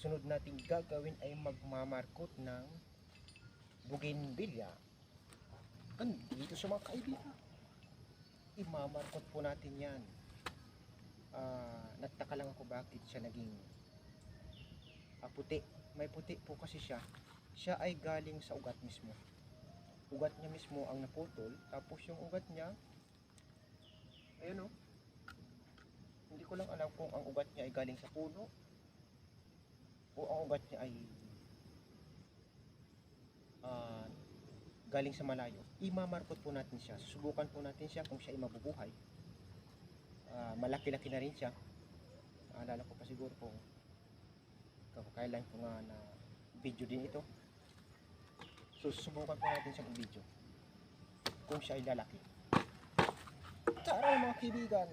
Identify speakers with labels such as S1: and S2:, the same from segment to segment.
S1: sunod nating gagawin ay magmamarkot ng bougainvillea. Dito sa mga kaibigan, imamarkot po natin yan. Nagtaka lang ako bakit siya naging puti. May puti po kasi siya ay galing sa ugat mismo. Ugat niya mismo ang naputol, tapos yung ugat niya, ayun o, hindi ko lang alam kung ang ugat niya ay galing sa puno o ang ugat niya ay galing sa malayo. Imamarkot po natin siya, susubukan po natin siya kung siya ay mabubuhay. Malaki-laki na rin siya. Naalala ko pa siguro kung kailan ko nga na video din ito. So susubukan po natin siya ng video kung siya ay lalaki. Tara mga kaibigan,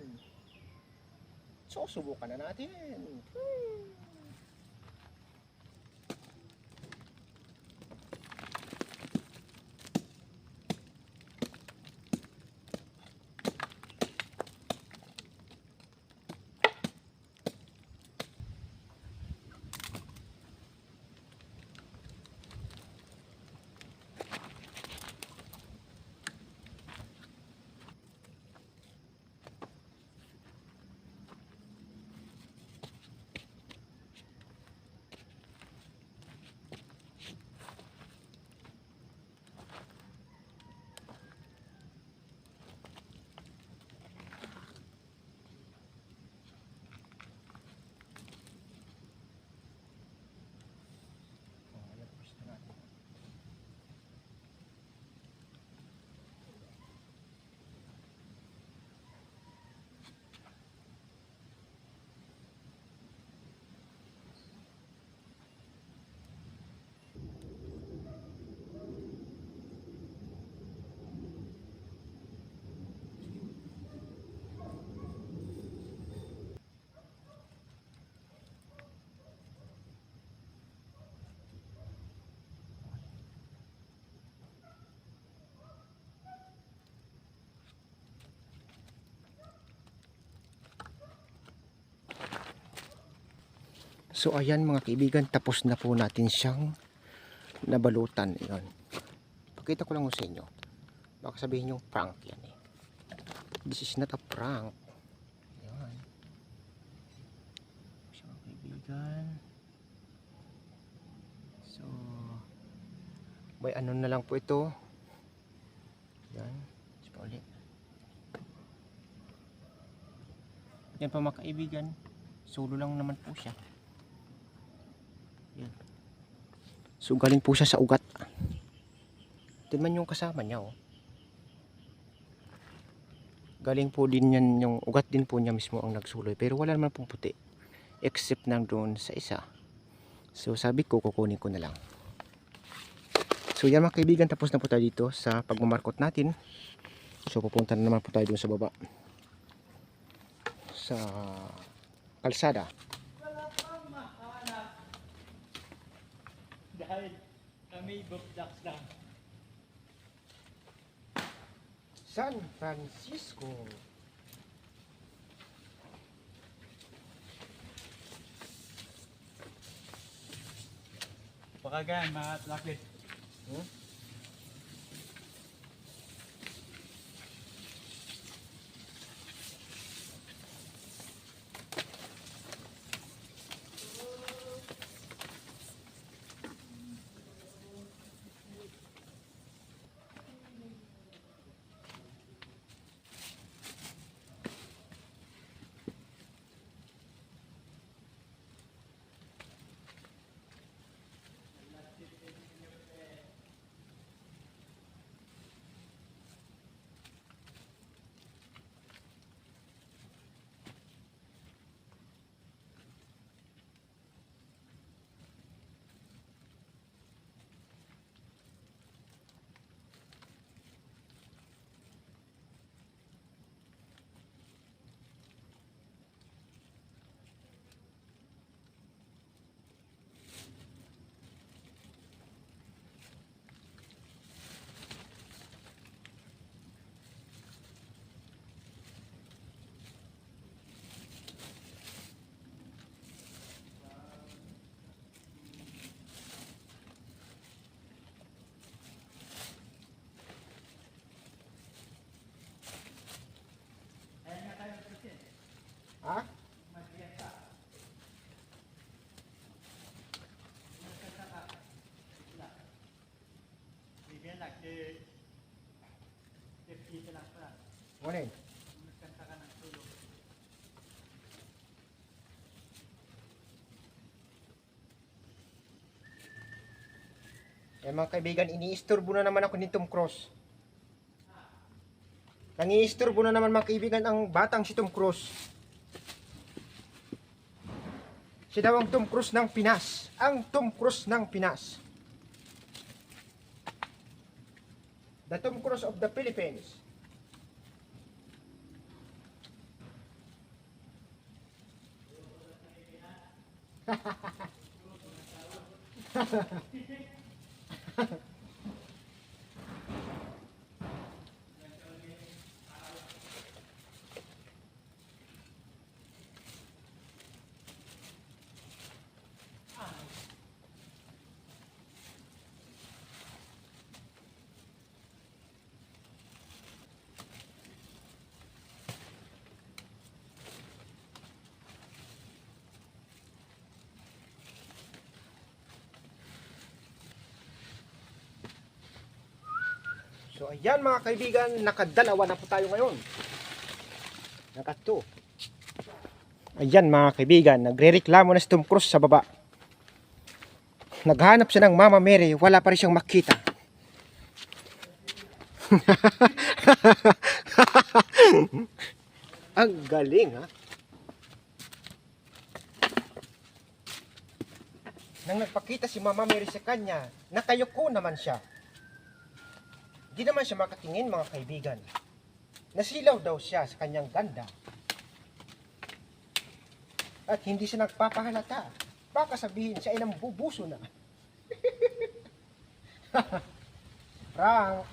S1: so subukan na natin. So ayan mga kaibigan, tapos na po natin siyang nabalutan. Ayan. Pakita ko lang sa inyo. Baka sabihin yung prank yan eh. This is not a prank. Ayan. So mga kaibigan. So may ano na lang po ito. Ayan. So ulit. Yan pa mga kaibigan. Solo lang naman po siya. Yan. So galing po siya sa ugat. Tingnan yung kasama niya oh. Galing po din yan, yung ugat din po niya mismo ang nagsuloy. Pero wala naman pong puti. Except nang doon sa isa. So sabi ko kukunin ko na lang. So yan mga kaibigan, tapos na po tayo dito sa pagmamarkot natin. So pupunta na naman po tayo doon sa baba. Sa kalsada.
S2: Dahil kami bukdak lang.
S1: San Francisco.
S2: Pakagan, mga atlakit.
S1: Ha?
S2: Bibigyan lang, dito lang pala.
S1: Ngunit,
S2: Magkanta ka ng tulog.
S1: eh mga kaibigan, iniisturbo na naman ako ni Tom Cruise. Nangiisturbo na naman mga kaibigan ang batang si Tom Cruise. Si daw ang Tom Cruise ng Pinas. Ang Tom Cruise ng Pinas. The Tom Cruise of the Philippines. So ayan mga kaibigan, nakadalawa na po tayo ngayon. Nakato. Ayan mga kaibigan, nagrereklamo na si Tom Cruise sa baba. Naghanap siya ng Mama Mary, wala pa rin siyang makita. Ang galing ha. Nang nagpakita si Mama Mary sa kanya, nakayuko naman siya. Di naman siya makatingin mga kaibigan. Nasilaw daw siya sa kanyang ganda. At hindi siya nagpapahalata. Baka sabihin siya ay nambubuso na. Prank.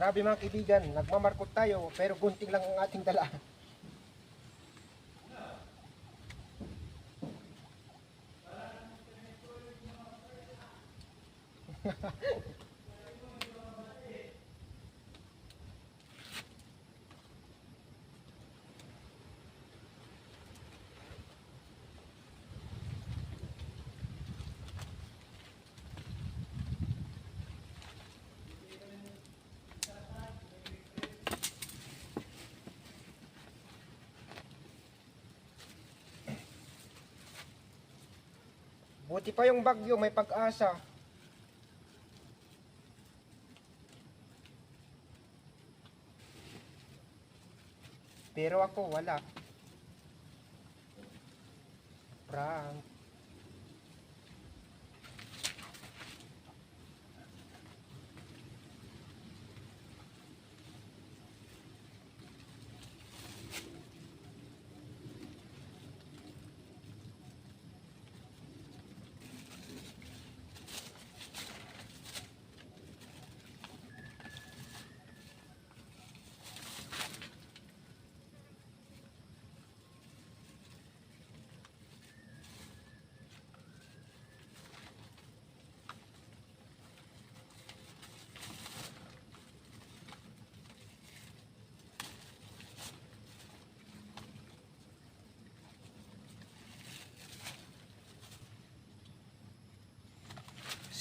S1: Grabe mga kaibigan, nagmamarkot tayo pero gunting lang ang ating dala. Buti pa yung bagyo, may pag-asa. Pero ako wala. Prank.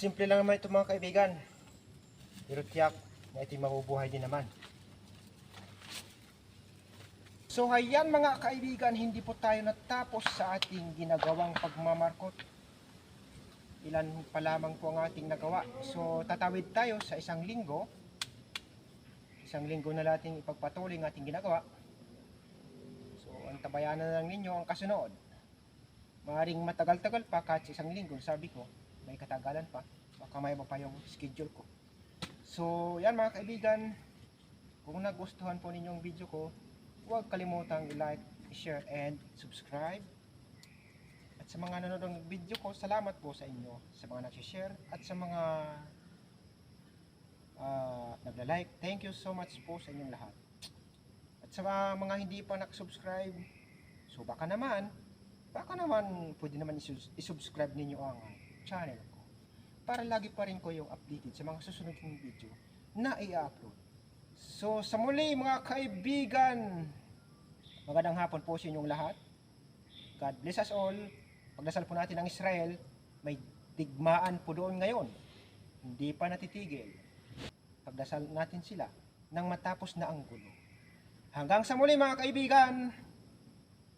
S1: Simple lang naman ito mga kaibigan. Pero tiyak na ito'y mabubuhay din naman. So ayan mga kaibigan, hindi po tayo natapos sa ating ginagawang pagmamarkot. Ilan pa lamang po ang ating nagawa. So tatawid tayo sa isang linggo. Isang linggo na natin ipagpatuloy ang ating ginagawa. So antabayanan na lang ninyo ang kasunod. Maaaring matagal-tagal pa kahit isang linggo, sabi ko. May katagalan pa, baka may iba pa yung schedule ko. So yan mga kaibigan, kung nagustuhan po ninyo ang video ko, huwag kalimutang i-like, i-share and subscribe. At sa mga nanonood ng video ko, salamat po sa inyo, sa mga nag-share at sa mga nagla-like. Thank you so much po sa inyong lahat. At sa mga hindi pa nak-subscribe, so baka naman pwede naman i-subscribe ninyo ang channel ko para lagi pa rin ko yung updated sa mga susunod kong video na i-upload. So sa muli mga kaibigan, magandang hapon po sa inyong lahat. God bless us all. Pagdasal po natin ang Israel, may digmaan po doon ngayon. Hindi pa natitigil. Pagdasal natin sila nang matapos na ang gulo. Hanggang sa muli mga kaibigan.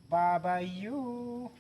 S1: Bye-bye you.